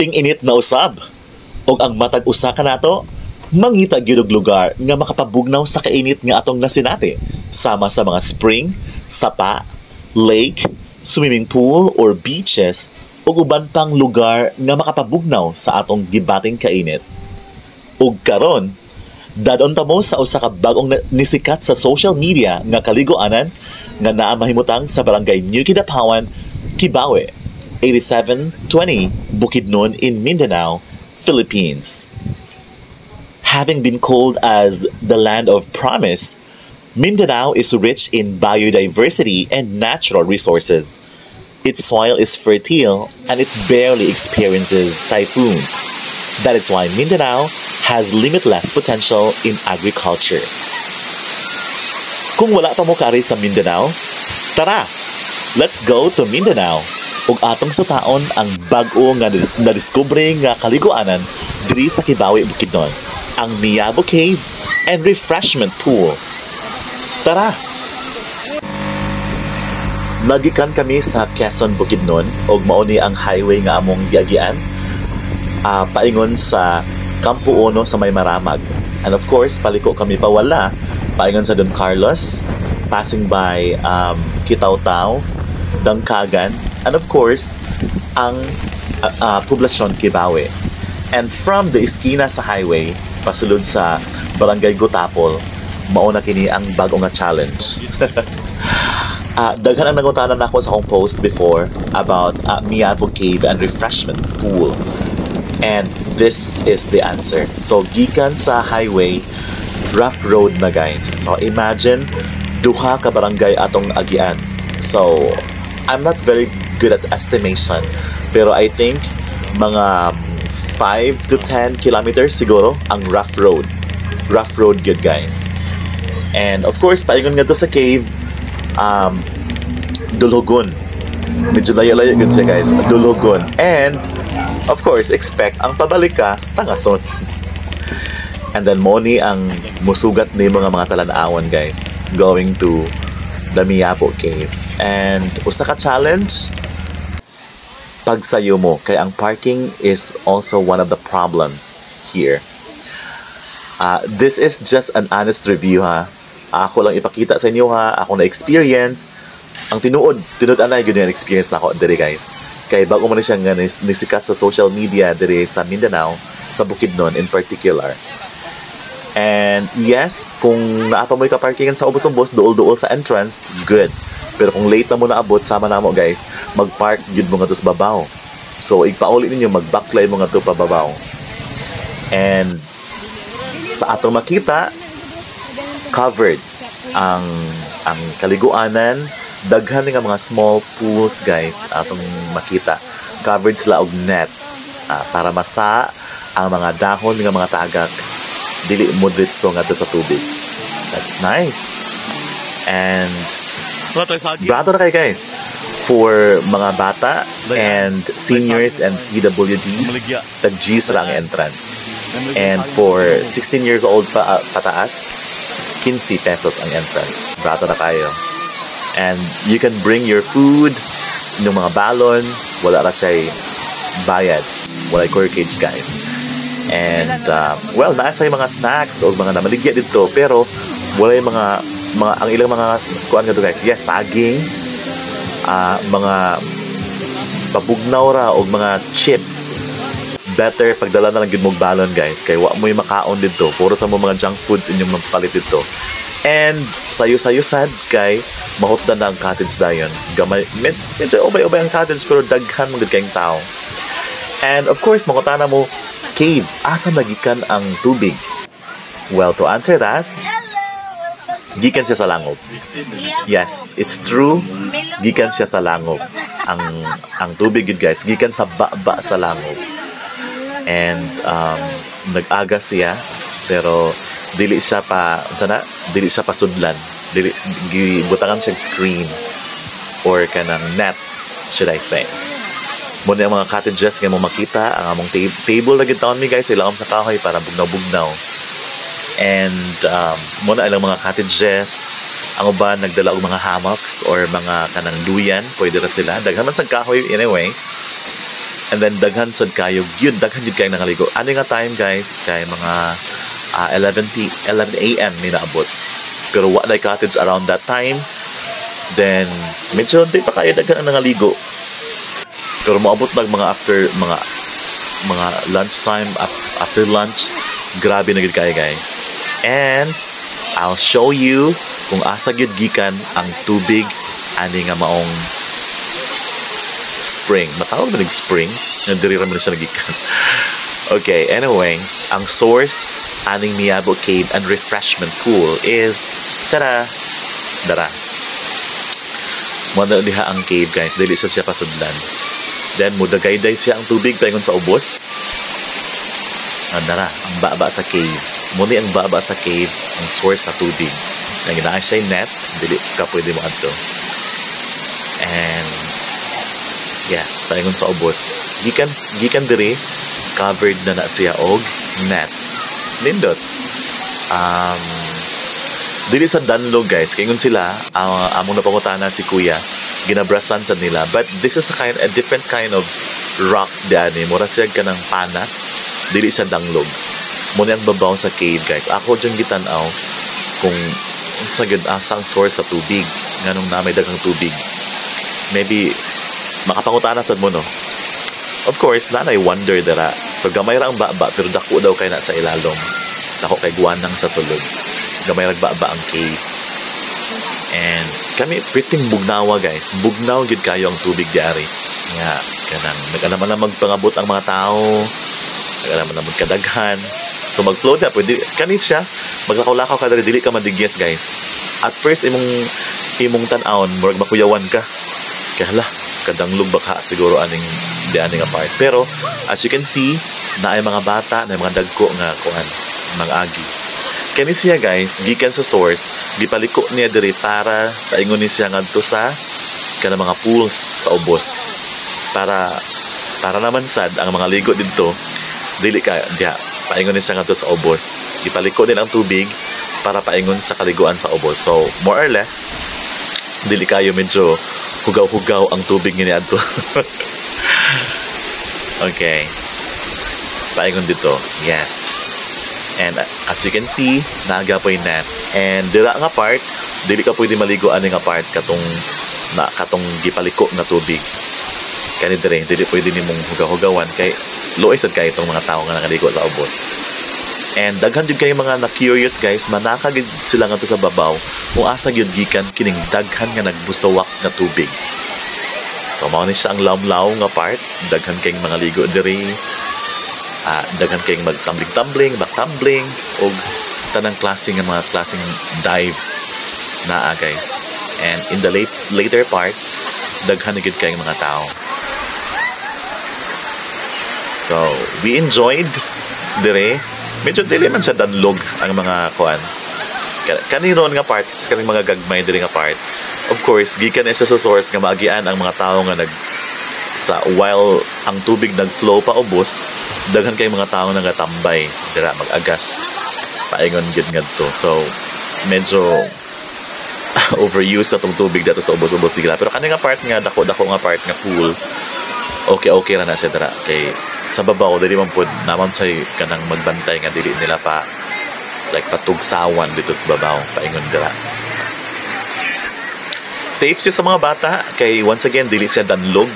Ting-init na usab. Og ang matag usa ka nato, mangita gyud og lugar nga makapabugnaw sa kainit nga atong nasinati, sama sa mga spring, sapa, lake, swimming pool or beaches ug uban pang lugar nga makapabugnaw sa atong gibating kainit. Ug karon, dadon ta mo sa usa ka bag-ong nisikat sa social media nga kaliguanan nga naa mahimutang sa barangay New Kidapawan, Kibawe, 8720 Bukidnon in Mindanao, Philippines. Having been called as the land of promise, Mindanao is rich in biodiversity and natural resources. Its soil is fertile and it barely experiences typhoons. That is why Mindanao has limitless potential in agriculture. Kung wala pa mo kari sa Mindanao, tara! Let's go to Mindanao ug atong sutaon ang bag-o nga nadiskubre nga kaliguanan diri sa Kibawe, Bukidnon, ang Miabo Cave and Refreshment Pool. Tara! Nagikan kami sa Quezon, Bukidnon ug mao ni ang highway nga among giagian paingon sa Campo Uno sa May Maramag. And of course, paliko kami pawala paingon sa Don Carlos, passing by Kitaw-Taw, Dangkagan, and of course, ang poblasyon Kibawe. And from the iskina sa highway, pasulod sa Barangay Gutapol, mauna kini ang bago nga challenge. Daghan ang nangutanan ako sa akong post before about Miabo Cave and Refreshment Pool. And this is the answer. So, gikan sa highway, rough road na guys. So, imagine, duha ka barangay atong agian. So, I'm not very good at estimation. Pero I think, mga 5 to 10 kilometers siguro ang rough road. Rough road good guys. And of course, paingon nga to sa cave, Dulhugon. Medyo layo-layo yun siya guys. Dulhugon. And of course, expect ang pabalik ka, Tangason. And then Moni ang musugat ni mga talan-awan guys, going to the Miabo Cave. And usa ka challenge, pagsayo mo. Kaya ang parking is also one of the problems here. This is just an honest review ha. Ako lang ipakita sa inyo ha, ako na experience. Ang tinuod anay yun yung experience na ako diri guys. Kay bago mo na siya nga nisikat sa social media diri sa Mindanao, sa Bukidnon in particular. And yes, kung naapa mo ika-parkingan sa ubos-ubos, duol-duol sa entrance, good. Pero kung late na mo naabot, sama na mo guys, mag-park yun mo nga to sa babaw. So, igpauli ninyo, mag-backlay mo nga to pa babaw. And sa atong makita, covered ang kaliguanan, daghan nga mga small pools guys atong makita, covered sila og net para masa ang mga dahon nga mga tagak dili modritso ngadto sa tubig. That's nice. And brato na kayo guys for mga bata and seniors and PWDs, tag-G's ra ang entrance. And for 16 years old pataas, 15 pesos ang entrance. Brato na kayo. And you can bring your food, yung mga balon, wala ra siya bayad. Wala corkage guys. And well, nasa yung mga snacks o mga namaligya dito, pero wala yung mga ang ilang mga kuan nga to guys. Yes, saging, mga pabugnaw ra o mga chips. Better pagdala na lang gid mong balon guys, kay wa mo yung makaon dito. Puro sa mga junk foods inyong mapalit dito. And sayo-sayo sad kay mahutdan na ang cottage dayon. Gamay medyo ubay-ubay ang cottage pero daghan mo gid kayong tao. And of course, mangutana mo, cave, asa nagikan ang tubig? Well, to answer that, gikan siya sa langop. Yes, it's true. Gikan siya sa langop. Ang tubig yun guys, gikan sa baba sa langop. And nag-aga siya, pero dili siya pa sudlan. Dili gibutangan siya screen or kanang net, should I say. Muna yung mga cottages nga mo makita, ang among table na gitaon mi guys, ilawom sa kahoy para bugnaw-bugnaw. And muna ilang mga cottages, ang uban nagdala og mga hammocks or mga kanang duyan, pwede ra sila. Daghan man sa kahoy anyway. And then daghan sad kayo, yun daghan yun kayo nangaligo. Ano nga time guys, kay mga 11 a.m. may naabot. Pero wala cottage around that time. Then medyo di pa kayo daghan ang nangaligo. Pero maabot lang mga after mga lunchtime, after lunch, grabe na gid kayo guys. And I'll show you kung asa gyud gikan ang tubig ani nga maong spring. Matawag ba spring? Diri ra man siya nagikan. Okay, anyway, ang source aning Miabo Cave and Refreshment Pool is tara dara. Muna diha ang cave guys, dili siya pasudlan. Then mudagayday siya ang tubig paingon sa ubos. Dara, ang baba sa cave. Muni ang baba sa cave ang source sa tubig. Naginaan siya net, dili ka pwede mo adto. And yes, paingon sa ubos. Gikan diri covered na siya og net. Nindot. Dili sa danlog guys, kay ngun sila among napangutana si Kuya, ginabrasan sa nila. But this is a different kind of rock dani. Mura siya kanang panas, dili siya danglog. Muna ang babaw sa cave guys. Ako dyan gitanaw kung sa asang source sa tubig. Nganong na may dagang tubig. Maybe makapangutana sad mo no. Of course, nanay wonder dara. So gamay ra ang baba pero dako daw kay na sa ilalom. Dako kay guwanang sa sulod. Gamay ra baba ang cave. And kami pretty bugnawa guys. Bugnaw gid kayo ang tubig diari. Nga kanang nag-alaman na magpangabot ang mga tao. Nag-alaman na magkadaghan. So mag-flow na pwede kanit siya. Maglakaw-lakaw ka diri dili ka madigyes guys. At first imong tan-awon murag makuyawan ka. Kaya hala, kadanglog baka siguro aning nga part. Pero as you can see, na ay mga bata, na ay mga dagko nga kuan, mga agi. Kani siya guys, gikan sa source, gipaliko niya diri para paingon ni siya ngadto sa kana mga pools sa ubos. Para naman sad ang mga ligo didto dili ka diha paingon ni siya ngadto sa ubos. Gipaliko din ang tubig para paingon sa kaliguan sa ubos. So more or less dili kayo medyo hugaw-hugaw ang tubig ni adto. Okay. Paingon dito. Yes. And as you can see, nagapoy net. And dira nga part, dili ka pwede maligo ani nga part katong gipaliko na tubig. Kani dire, dili pwede nimong hugaw-hugawan kay luoy sad kay itong mga tao nga nakaligo sa ubos. And daghan jud kay mga na-curious guys, manaka gid sila ngadto sa babaw kung asa gyud gikan kining daghan nga nagbusawak na tubig. So mao ni siya ang lawlaw nga part, daghan kay mga ligo diri. Daghan kay mag-tumbling, back-tumbling og tanang klaseng mga klaseng dive naa guys. And in the later part, daghan gid kay mga tao. So, we enjoyed dire. Medyo dili man siya danlog ang mga kuan. Kaniron nga part, kaning mga gagmay diri nga part. Of course, gikan na siya sa source nga maagian ang mga tao nga while ang tubig nagflow pa ubos, daghan kay mga tao nagatambay dira mag-agas paingon gid ngadto. So medyo overused na tong tubig dato sa ubos-ubos digla. Pero kani nga part nga dako nga part nga pool, okay ra na siya dira kay sa babaw dili man pud naman say kanang magbantay nga dili nila pa like patugsawan dito sa babaw paingon dira. Safe siya sa mga bata kay once again dili siya danlog,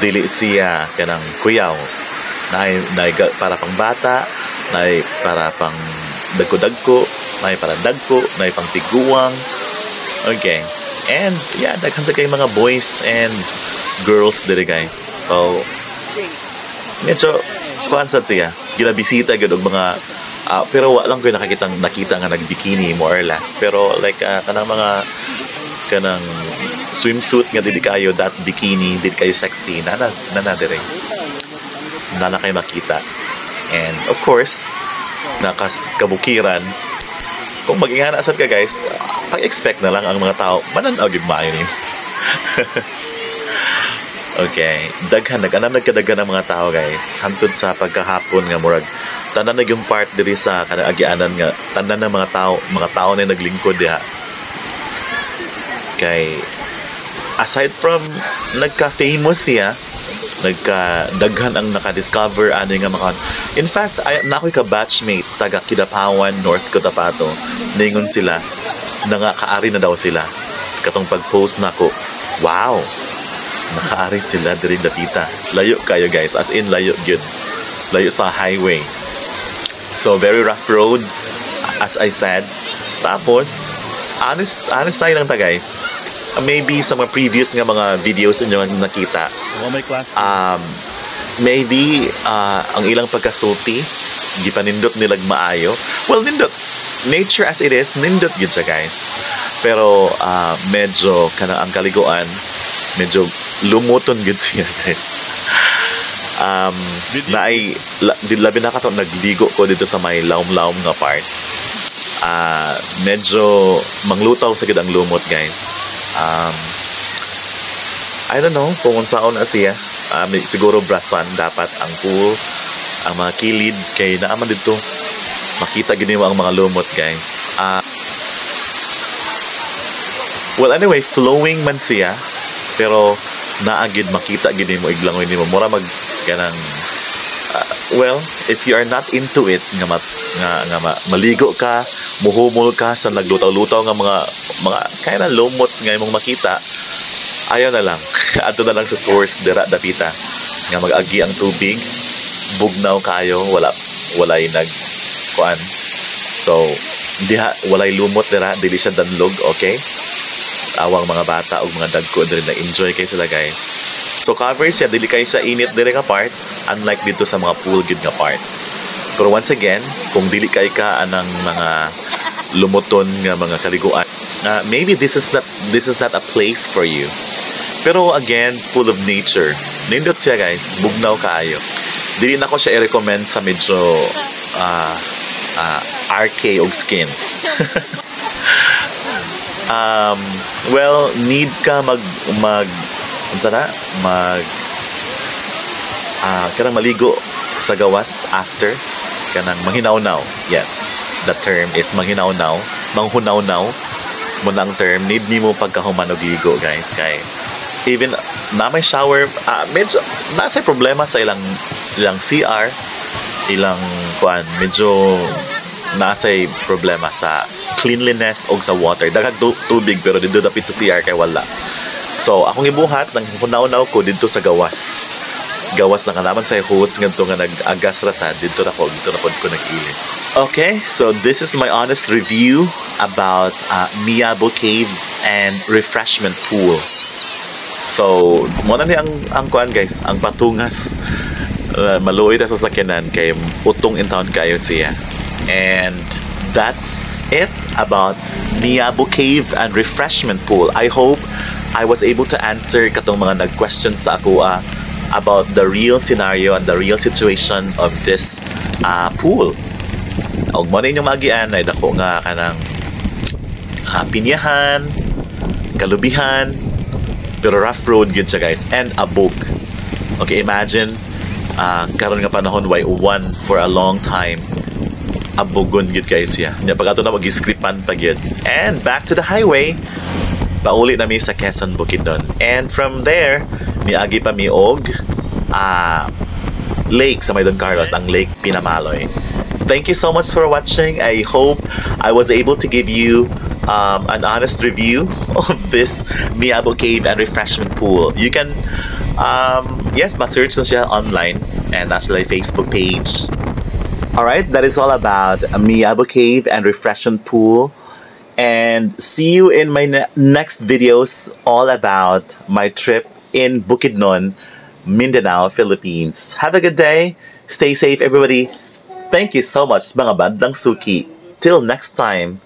dili siya kanang kuyaw. Nay para pang bata, nay para pang dagko-dagko, nay para dagko, nay pang tiguang. Okay. And yeah, daghan sa kay mga boys and girls diri guys. So medyo kuan sad siya. Ginabisita gud og mga pero wa lang ko nakita nga nagbikini more or less. Pero like kanang swimsuit nga dili kayo that bikini, dili kayo sexy na dire. Na kayo makita. And of course, nakas kabukiran, kung maging hanasad ka guys, pag-expect na lang ang mga tao, mananaw yung maayon yun. Okay, nagkadaghan ng mga tao guys, hantod sa pagkahapon nga murag, tanan na yung part diri sa kanaagianan nga, tanan na mga tao na naglingkod diha. Kay, aside from nagka-famous siya, nagkadaghan ang nakadiscover ano nga mga. In fact, na ako'y ka-batchmate taga Kidapawan, North Cotabato. Ningon sila kaari na daw sila. Katong pag-post na ko, wow, nakaari sila diri dapita. Layo kayo guys, as in layo gyud. Layo sa highway. So very rough road, as I said. Tapos honest side lang ta guys. Maybe sa mga previous nga mga videos inyo nakita. Maybe ang ilang pagkasulti di pa nindot nilag maayo. Well, nindot nature as it is, nindot gyud siya guys. Pero medyo kanang ang kaliguan medyo lumuton gyud siya guys. Labi na kato nagligo ko dito sa may laom-laom nga part. Medyo manglutaw sa gid ang lumot guys. I don't know kung unsaon na siya. Siguro brasan dapat ang pool, ang mga kilid kay naaman dito makita gid mo ang mga lumot guys. Well anyway, flowing man siya pero naagid makita gid mo iglangoy nimo mura mag kanang well, if you are not into it nga maligo ka, muhumol ka sa naglutaw-lutaw nga mga kaya na lumot nga imong makita, ayaw na lang. Adto na lang sa source dira dapita nga mag-agi ang tubig, bugnaw kayo, walay nagkuan. So walay lumot dira, dili siya danlog, okay? Awang mga bata o mga dagko diri na enjoy kay sila guys. So cover siya, dili kay siya init diri nga part, unlike dito sa mga pool gid nga part. Pero once again, kung dili kay ka anang mga lumuton nga mga kaliguan, maybe this is not a place for you. Pero again, full of nature. Nindot siya guys, bugnaw kaayo. Dili na ko siya i-recommend sa medyo RK og skin. Well, need ka kanang maligo sa gawas after kanang manghinaw-naw. Yes, the term is manghinaw-naw, manghunaw-naw mo ang term. Need nimo pagkahuman og ligo guys, kay even na may shower, medyo nasa problema sa ilang CR, ilang kuan, medyo nasa problema sa cleanliness o sa water. Daghang tubig pero dito dapit sa CR kay wala. So akong ibuhat nang hunaw-naw ko dito sa gawas na kanaman sa host ngadto nga nag-agas ra sa dito na pod ko nag-ilis. Okay, so this is my honest review about Miabo Cave and Refreshment Pool. So mo na ni ang kuan guys, ang patungas maluoy ta sa sakyanan kay utong in town kayo siya. And that's it about Miabo Cave and Refreshment Pool. I hope I was able to answer katong mga nag-question sa ako about the real scenario and the real situation of this pool. Og mo na inyong magian ay dako nga kanang pinyahan, kalubihan, pero rough road gyud siya guys, and abog. Okay, imagine karon nga panahon why one for a long time abogon gyud guys siya. Nya pagkato na mag-scripan pa gyud. And back to the highway. Pauli na mi sa Quezon, Bukidnon. And from there, miagi pa mi og lake sa may Don Carlos, ang Lake Pinamaloy. Thank you so much for watching. I hope I was able to give you an honest review of this Miabo Cave and Refreshment Pool. You can yes, ma-search na siya online and nasa like Facebook page. Alright, that is all about Miabo Cave and Refreshment Pool. And see you in my next videos all about my trip in Bukidnon, Mindanao, Philippines. Have a good day. Stay safe, everybody. Thank you so much, mga bandang suki. Till next time.